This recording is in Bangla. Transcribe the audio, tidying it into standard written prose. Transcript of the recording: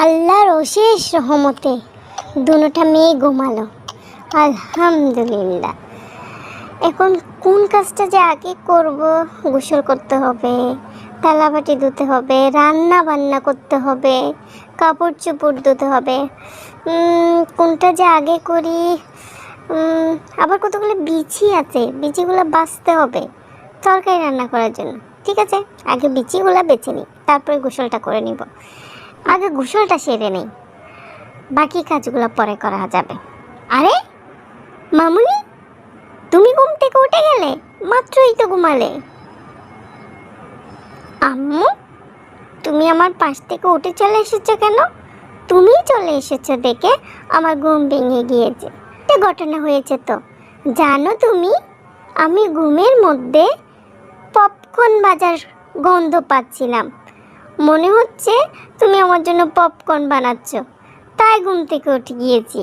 আল্লাহর অশেষ রহমতে দুটা মেয়ে ঘুমালো। আলহামদুলিল্লাহ। এখন কোন কাজটা যে আগে করব, গোসল করতে হবে, থালাবাটি ধুতে হবে, রান্না বান্না করতে হবে, কাপড় চোপড় ধুতে হবে, কোনটা যে আগে করি। আবার কতগুলো বিচি আছে, বিচিগুলো বাছতে হবে তরকারি রান্না করার জন্য। ঠিক আছে, আগে বিচিগুলো বেছে নিই, তারপরে গোসলটা করে নিব। আগে গোসলটা সেরে নেই, বাকি কাজগুলো পরে করা যাবে। আরে মামুনি, তুমি ঘুম থেকে উঠে গেলে? মাত্রই তো ঘুমালে। আম্মু, তুমি আমার পাশ থেকে উঠে চলে এসেছো কেন? তুমিই চলে এসেছো দেখে আমার ঘুম ভেঙে গিয়েছে। একটা ঘটনা হয়েছে তো জানো তুমি, আমি ঘুমের মধ্যে পপকর্ন ভাজার গন্ধ পাচ্ছিলাম। মনে হচ্ছে তুমি আমার জন্য পপকর্ন বানাচ্ছো, তাই ঘুম থেকে উঠে গিয়েছি।